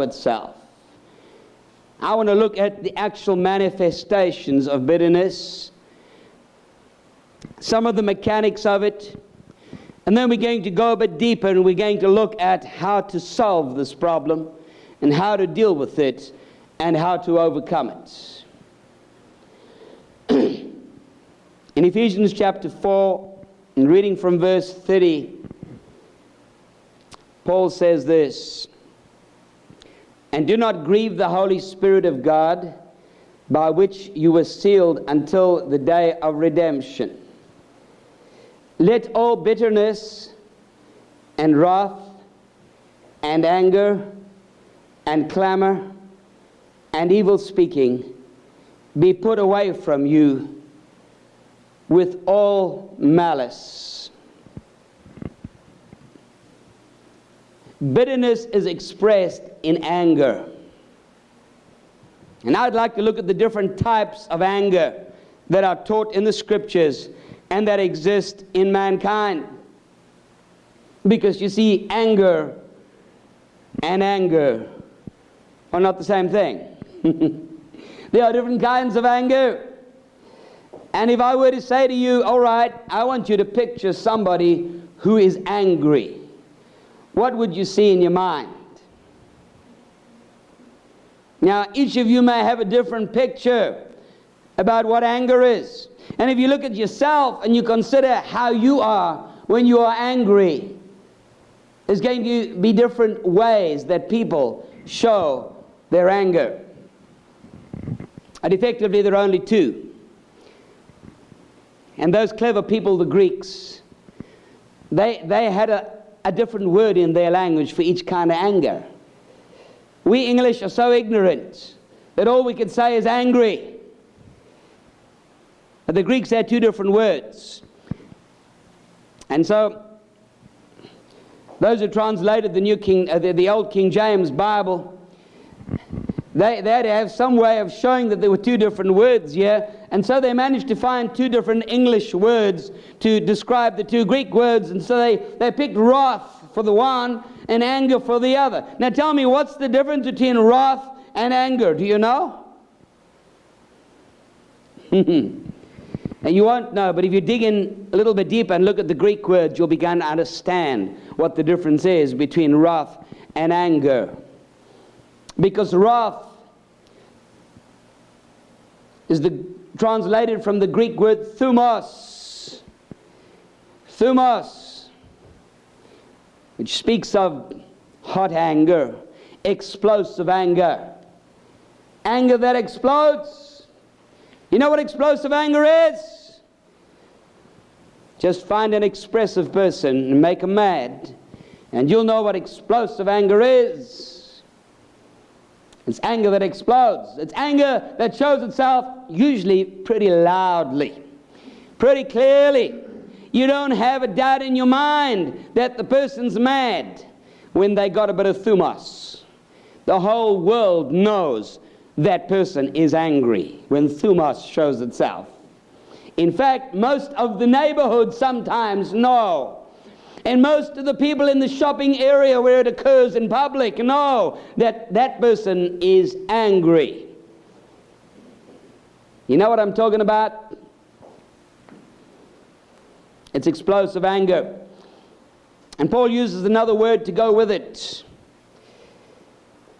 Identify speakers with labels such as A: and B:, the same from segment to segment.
A: itself. I want to look at the actual manifestations of bitterness, some of the mechanics of it, and then we're going to go a bit deeper and we're going to look at how to solve this problem and how to deal with it and how to overcome it. In Ephesians chapter 4, and reading from verse 30, Paul says this: "And do not grieve the Holy Spirit of God, by which you were sealed until the day of redemption. Let all bitterness and wrath and anger and clamor and evil speaking be put away from you with all malice." Bitterness is expressed in anger. And I'd like to look at the different types of anger that are taught in the Scriptures and that exist in mankind. Because you see, anger and anger are not the same thing. There are different kinds of anger. And if I were to say to you, all right, I want you to picture somebody who is angry, what would you see in your mind? Now, each of you may have a different picture about what anger is. And if you look at yourself and you consider how you are when you are angry, there's going to be different ways that people show their anger. And effectively, there are only two. And those clever people, the Greeks, they had a different word in their language for each kind of anger. We English are so ignorant that all we can say is angry. But the Greeks had two different words. And so those who translated the Old King James Bible, they had to have some way of showing that there were two different words here. And so they managed to find two different English words to describe the two Greek words. And so they picked wrath for the one and anger for the other. Now tell me, what's the difference between wrath and anger? Do you know? And you won't know, but if you dig in a little bit deeper and look at the Greek words, you'll begin to understand what the difference is between wrath and anger. Because wrath is translated from the Greek word thumos. Thumos, which speaks of hot anger, explosive anger. Anger that explodes. You know what explosive anger is? Just find an expressive person and make them mad, and you'll know what explosive anger is. It's anger that explodes. It's anger that shows itself usually pretty loudly, pretty clearly. You don't have a doubt in your mind that the person's mad when they got a bit of thumos. The whole world knows that person is angry when thumos shows itself. In fact, most of the neighborhood sometimes know. And most of the people in the shopping area where it occurs in public know that that person is angry. You know what I'm talking about? It's explosive anger. And Paul uses another word to go with it.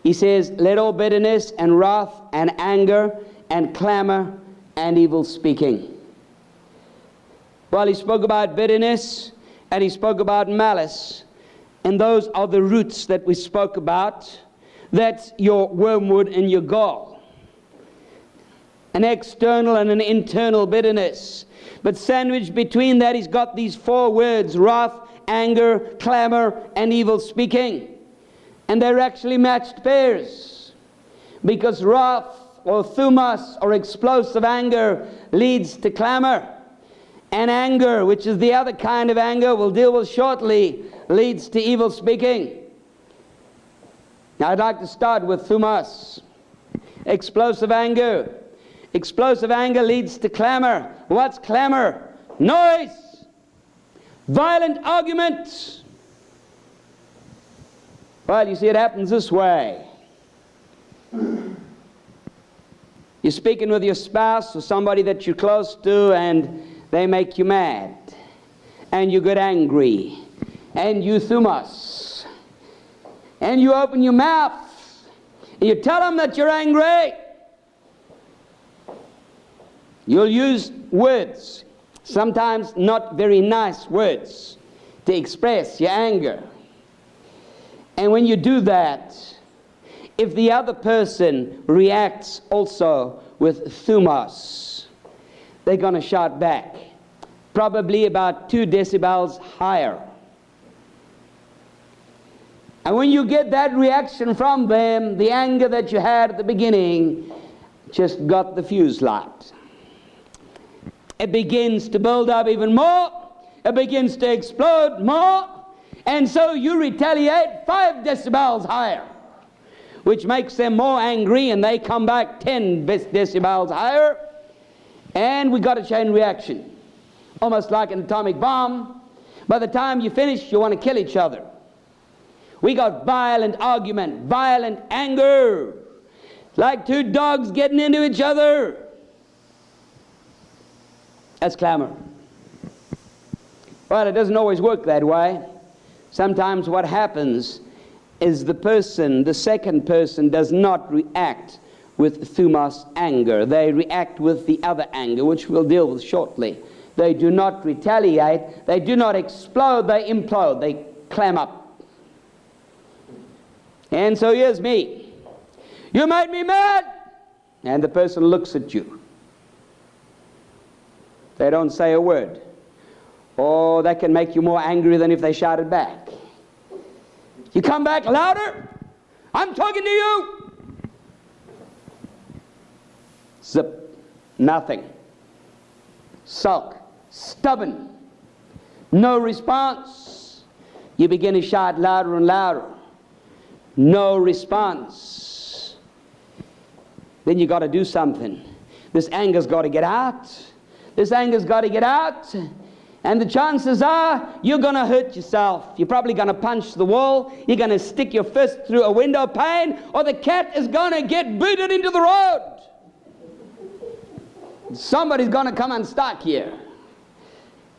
A: He says, let all bitterness and wrath and anger and clamor and evil speaking. Well, he spoke about bitterness, and he spoke about malice. And those are the roots that we spoke about. That's your wormwood and your gall. An external and an internal bitterness. But sandwiched between that, he's got these four words: wrath, anger, clamor, and evil speaking. And they're actually matched pairs. Because wrath, or thumos, or explosive anger, leads to clamor. And anger, which is the other kind of anger we'll deal with shortly, leads to evil speaking. Now I'd like to start with thumos. Explosive anger. Explosive anger leads to clamor. What's clamor? Noise. Violent argument. Well, you see, it happens this way. You're speaking with your spouse or somebody that you're close to, and they make you mad, and you get angry, and you thumos, and you open your mouth, and you tell them that you're angry. You'll use words, sometimes not very nice words, to express your anger. And when you do that, if the other person reacts also with thumos, they're going to shout back, probably about 2 decibels higher. And when you get that reaction from them, the anger that you had at the beginning just got the fuse light. It begins to build up even more. It begins to explode more. And so you retaliate 5 decibels higher, which makes them more angry, and they come back 10 decibels higher. And we got a chain reaction, almost like an atomic bomb. By the time you finish, you want to kill each other. We got violent argument, violent anger, like 2 dogs getting into each other. That's clamor. Well, it doesn't always work that way. Sometimes what happens is the second person does not react with thumos anger. They react with the other anger, which we'll deal with shortly. They do not retaliate. They do not explode. They implode. They clam up. And so here's me. You made me mad. And the person looks at you. They don't say a word. Or that can make you more angry than if they shouted back. You come back louder. I'm talking to you. Zip. Nothing. Sulk. Stubborn. No response. You begin to shout louder and louder. No response. Then you got to do something. This anger's got to get out. This anger's got to get out. And the chances are you're going to hurt yourself. You're probably going to punch the wall. You're going to stick your fist through a window pane, or the cat is going to get booted into the road. Somebody's going to come unstuck here,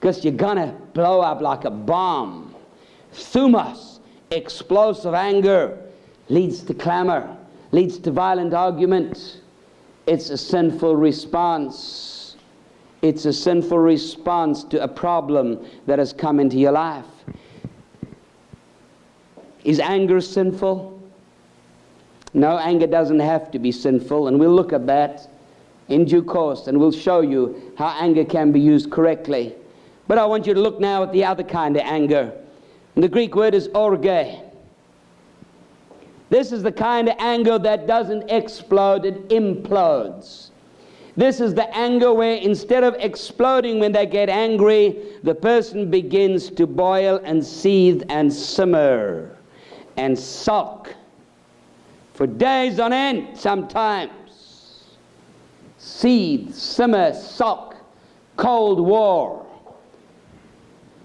A: because you're going to blow up like a bomb. Thumos, explosive anger, leads to clamor, leads to violent argument. It's a sinful response. It's a sinful response to a problem that has come into your life. Is anger sinful? No, anger doesn't have to be sinful, and we'll look at that in due course, and we'll show you how anger can be used correctly. But I want you to look now at the other kind of anger. And the Greek word is orge. This is the kind of anger that doesn't explode, it implodes. This is the anger where instead of exploding when they get angry, the person begins to boil and seethe and simmer and sulk for days on end sometimes. Seethe, simmer, sulk, cold war.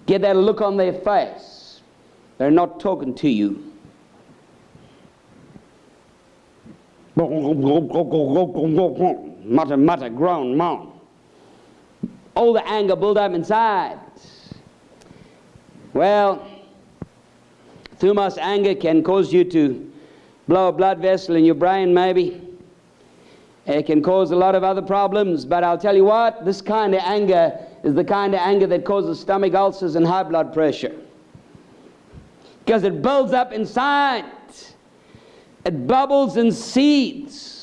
A: Get that look on their face. They're not talking to you. Mutter, mutter, groan, moan. All the anger built up inside. Well, thumos anger can cause you to blow a blood vessel in your brain, maybe. It can cause a lot of other problems, but I'll tell you what, this kind of anger is the kind of anger that causes stomach ulcers and high blood pressure. Because it builds up inside. It bubbles and seethes.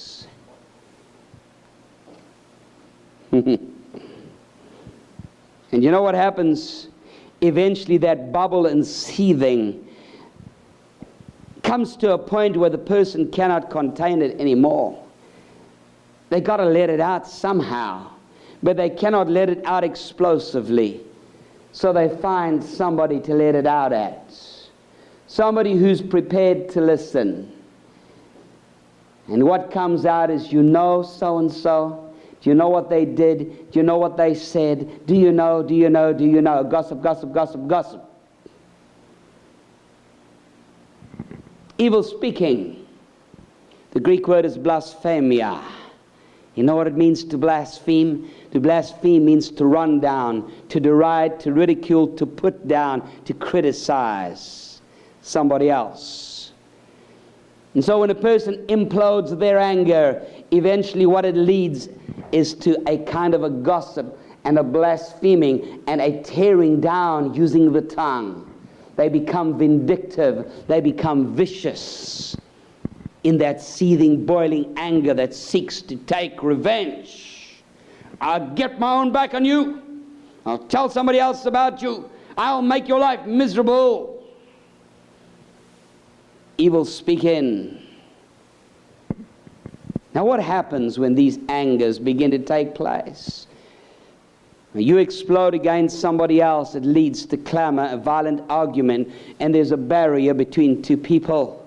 A: And you know what happens? Eventually that bubble and seething comes to a point where the person cannot contain it anymore. They got to let it out somehow, but they cannot let it out explosively. So they find somebody to let it out at. Somebody who's prepared to listen. And what comes out is, you know so-and-so. Do you know what they did? Do you know what they said? Do you know, do you know, do you know? Gossip, gossip, gossip, gossip. Evil speaking. The Greek word is blasphemia. You know what it means to blaspheme? To blaspheme means to run down, to deride, to ridicule, to put down, to criticize somebody else. And so when a person implodes their anger, eventually what it leads is to a kind of a gossip and a blaspheming and a tearing down using the tongue. They become vindictive. They become vicious in that seething, boiling anger that seeks to take revenge. I'll get my own back on you. I'll tell somebody else about you. I'll make your life miserable. Evil speaking. Now what happens when these angers begin to take place? You explode against somebody else, it leads to clamor, a violent argument, and there's a barrier between two people.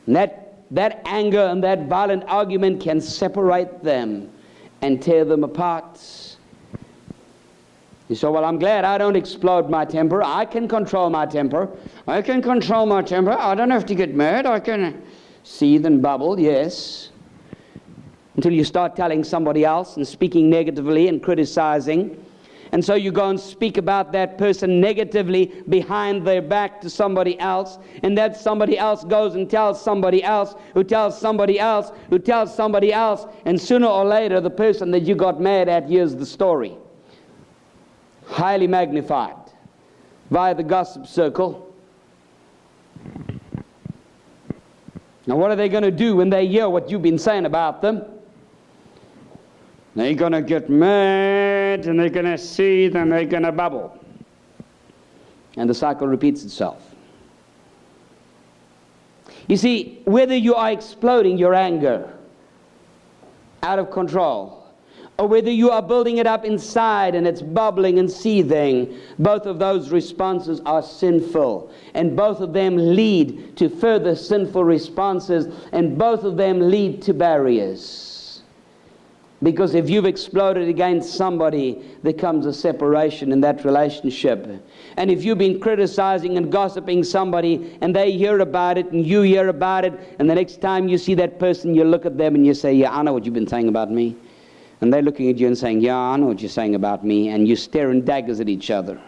A: And that anger and that violent argument can separate them and tear them apart. You say, well, I'm glad I don't explode my temper. I can control my temper. I can control my temper. I don't have to get mad. I can seethe and bubble, yes. Until you start telling somebody else and speaking negatively and criticizing. And so you go and speak about that person negatively behind their back to somebody else. And that somebody else goes and tells somebody else, who tells somebody else, who tells somebody else. And sooner or later, the person that you got mad at hears the story. Highly magnified via the gossip circle. Now what are they going to do when they hear what you've been saying about them? They're going to get mad, and they're going to seethe, and they're going to bubble. And the cycle repeats itself. You see, whether you are exploding your anger out of control, or whether you are building it up inside and it's bubbling and seething, both of those responses are sinful. And both of them lead to further sinful responses, and both of them lead to barriers. Because if you've exploded against somebody, there comes a separation in that relationship. And if you've been criticizing and gossiping somebody, and they hear about it, and you hear about it, and the next time you see that person, you look at them and you say, yeah, I know what you've been saying about me. And they're looking at you and saying, yeah, I know what you're saying about me. And you're staring daggers at each other.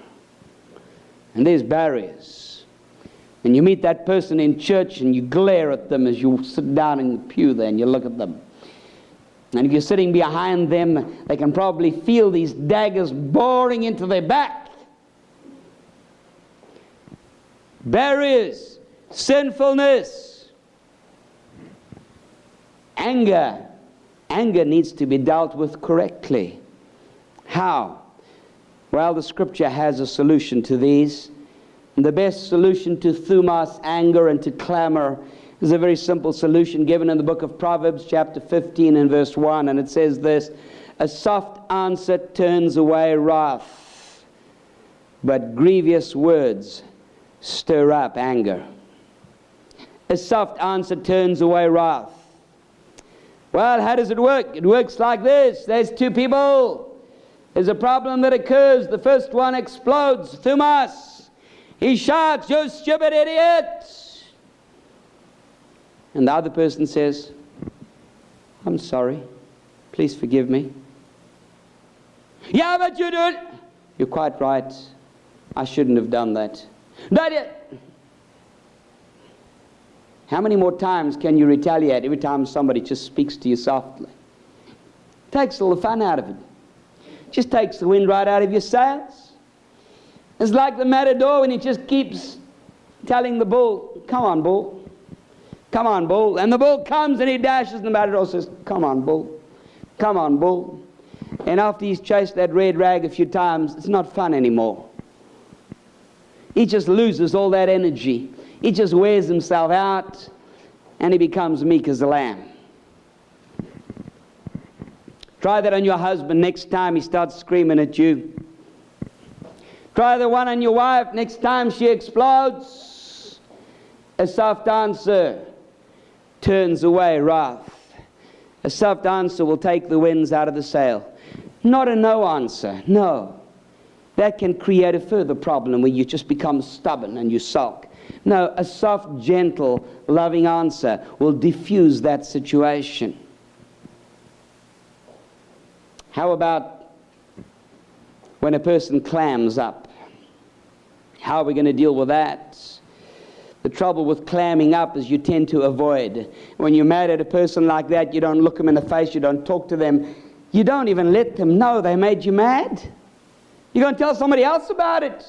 A: And there's barriers. And you meet that person in church, and you glare at them as you sit down in the pew there, and you look at them. And if you're sitting behind them, they can probably feel these daggers boring into their back. Barriers, sinfulness, anger. Anger needs to be dealt with correctly. How? Well, the scripture has a solution to these. And the best solution to thumos, anger, and to clamor is a very simple solution given in the book of Proverbs chapter 15 and verse 1. And it says this: a soft answer turns away wrath, but grievous words stir up anger. A soft answer turns away wrath. Well, how does it work? It works like this. There's two people. There's a problem that occurs. The first one explodes. Thumos. He shouts, you stupid idiot. And the other person says, I'm sorry. Please forgive me. Yeah, but you do it. You're quite right. I shouldn't have done that. Not yet. How many more times can you retaliate every time somebody just speaks to you softly? Takes all the fun out of it. Just takes the wind right out of your sails. It's like the matador when he just keeps telling the bull, come on, bull. Come on, bull. And the bull comes and he dashes, and the matador says, come on, bull. Come on, bull. And after he's chased that red rag a few times, it's not fun anymore. He just loses all that energy. He just wears himself out, and he becomes meek as a lamb. Try that on your husband next time he starts screaming at you. Try the one on your wife next time she explodes. A soft answer turns away wrath. A soft answer will take the winds out of the sail. Not a no answer, no. That can create a further problem where you just become stubborn and you sulk. No, a soft, gentle, loving answer will diffuse that situation. How about when a person clams up? How are we going to deal with that? The trouble with clamming up is you tend to avoid. When you're mad at a person like that, you don't look them in the face, you don't talk to them, you don't even let them know they made you mad. You're going to tell somebody else about it.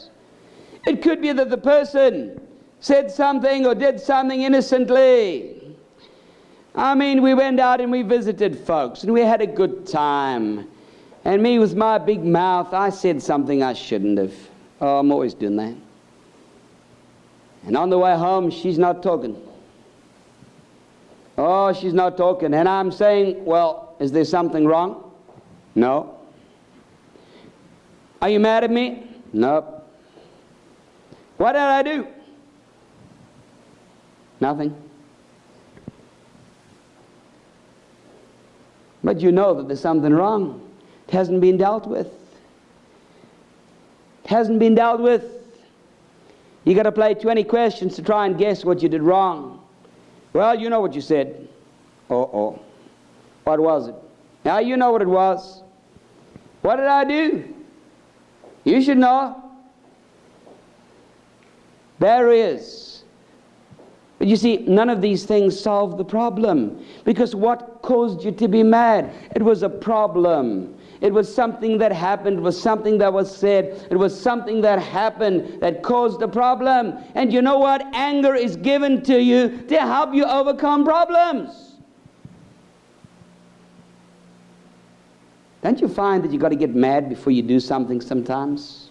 A: It could be that the person said something or did something innocently. I mean, we went out and we visited folks and we had a good time. And me with my big mouth, I said something I shouldn't have. Oh, I'm always doing that. And on the way home, she's not talking. Oh, she's not talking. And I'm saying, well, is there something wrong? No. Are you mad at me? No. What did I do? Nothing. But you know that there's something wrong. It hasn't been dealt with. It hasn't been dealt with. You got to play 20 questions to try and guess what you did wrong. Well, you know what you said. Uh-oh. What was it? Now you know what it was. What did I do? You should know. Barriers. But you see, none of these things solve the problem. Because what caused you to be mad? It was a problem. It was something that happened. It was something that was said. It was something that happened that caused the problem. And you know what? Anger is given to you to help you overcome problems. Don't you find that you've got to get mad before you do something sometimes?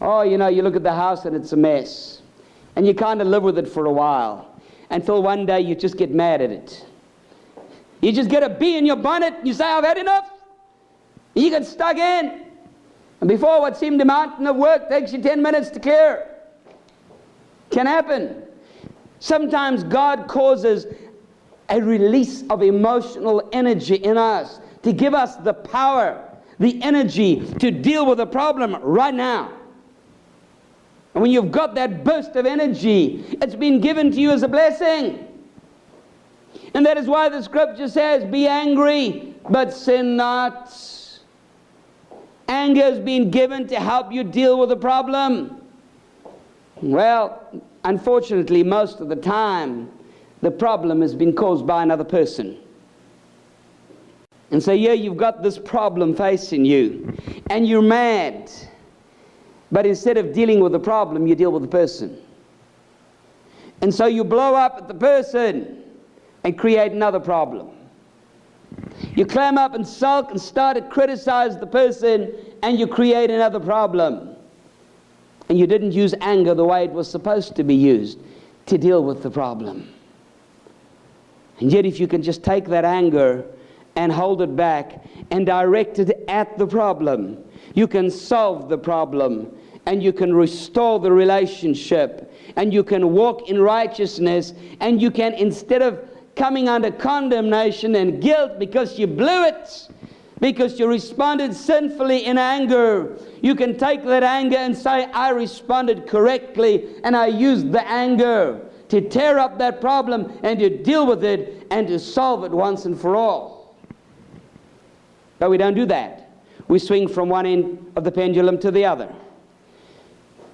A: Oh, you know, you look at the house and it's a mess. And you kind of live with it for a while. Until one day you just get mad at it. You just get a bee in your bonnet and you say, I've had enough. And you get stuck in. And before what seemed a mountain of work takes you 10 minutes to clear. Can happen. Sometimes God causes a release of emotional energy in us to give us the power, the energy to deal with a problem right now. And when you've got that burst of energy, it's been given to you as a blessing. And that is why the scripture says, be angry, but sin not. Anger has been given to help you deal with a problem. Well, unfortunately, most of the time, the problem has been caused by another person. And so here you've got this problem facing you, and you're mad. But instead of dealing with the problem, you deal with the person. And so you blow up at the person and create another problem. You clam up and sulk and start to criticize the person, and you create another problem. And you didn't use anger the way it was supposed to be used to deal with the problem. And yet if you can just take that anger and hold it back and direct it at the problem, you can solve the problem, and you can restore the relationship, and you can walk in righteousness, and you can, instead of coming under condemnation and guilt because you blew it, because you responded sinfully in anger, you can take that anger and say, I responded correctly, and I used the anger to tear up that problem and to deal with it and to solve it once and for all. But we don't do that. We swing from one end of the pendulum to the other.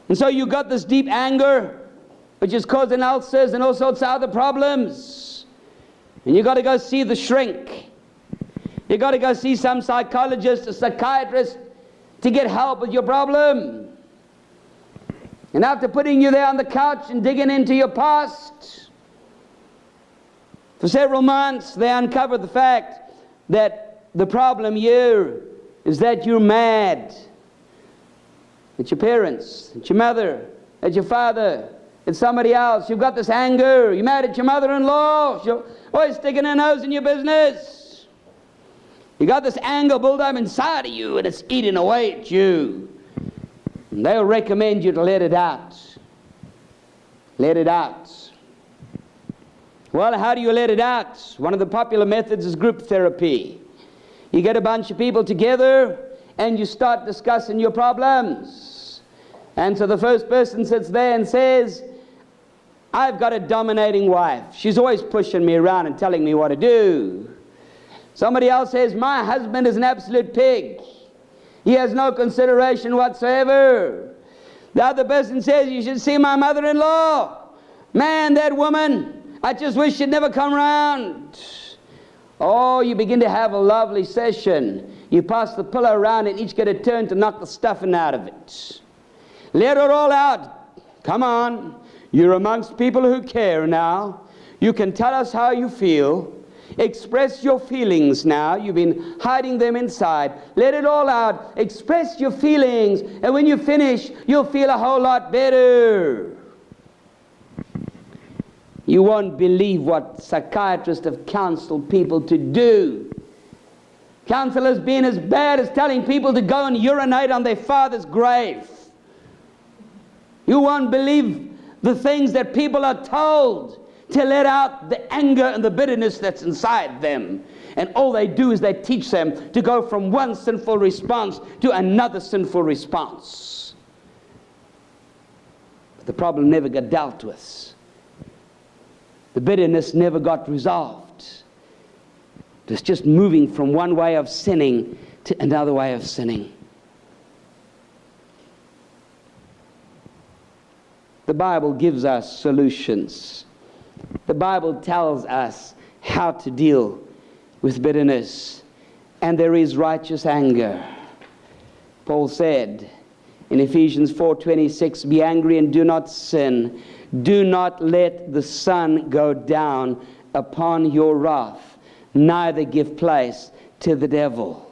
A: And so you got this deep anger, which is causing ulcers and all sorts of other problems. And you got to go see the shrink. You got to go see some psychologist or psychiatrist to get help with your problem. And after putting you there on the couch and digging into your past, for several months they uncovered the fact that the problem here is that you're mad at your parents, at your mother, at your father, at somebody else. You've got this anger. You're mad at your mother-in-law. She's always sticking her nose in your business. You got this anger built up inside of you, and it's eating away at you. And they'll recommend you to let it out. Let it out. Well, how do you let it out? One of the popular methods is group therapy. You get a bunch of people together and you start discussing your problems. And so the first person sits there and says, I've got a dominating wife. She's always pushing me around and telling me what to do. Somebody else says, my husband is an absolute pig. He has no consideration whatsoever. The other person says, you should see my mother-in-law. Man, that woman, I just wish she'd never come round. Oh, you begin to have a lovely session. You pass the pillow around and each get a turn to knock the stuffing out of it. Let it all out. Come on. You're amongst people who care now. You can tell us how you feel. Express your feelings now. You've been hiding them inside. Let it all out. Express your feelings. And when you finish, you'll feel a whole lot better. You won't believe what psychiatrists have counseled people to do. Counsel has been as bad as telling people to go and urinate on their father's grave. You won't believe the things that people are told to let out the anger and the bitterness that's inside them. And all they do is they teach them to go from one sinful response to another sinful response. But the problem never got dealt with. The bitterness never got resolved. It was just moving from one way of sinning to another way of sinning. The Bible gives us solutions. The Bible tells us how to deal with bitterness. And there is righteous anger. Paul said in Ephesians 4:26, be angry and do not sin. Do not let the sun go down upon your wrath, neither give place to the devil.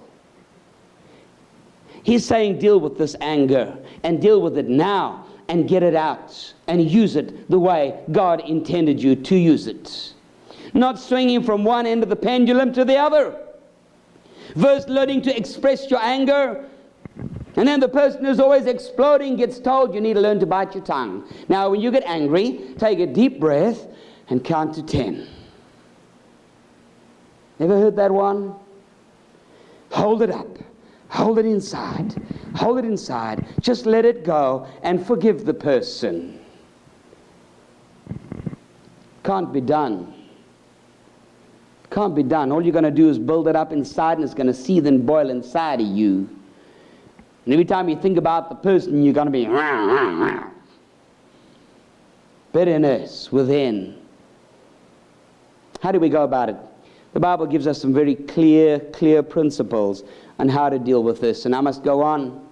A: He's saying deal with this anger and deal with it now and get it out and use it the way God intended you to use it. Not swinging from one end of the pendulum to the other. First learning to express your anger, and then the person who's always exploding gets told you need to learn to bite your tongue. Now when you get angry, take a deep breath and count to 10. Ever heard that one? Hold it up. Hold it inside. Hold it inside. Just let it go and forgive the person. Can't be done. Can't be done. All you're going to do is build it up inside, and it's going to seethe and boil inside of you. And every time you think about the person, you're going to be rah, rah, rah. Bitterness within. How do we go about it? The Bible gives us some very clear principles on how to deal with this. And I must go on.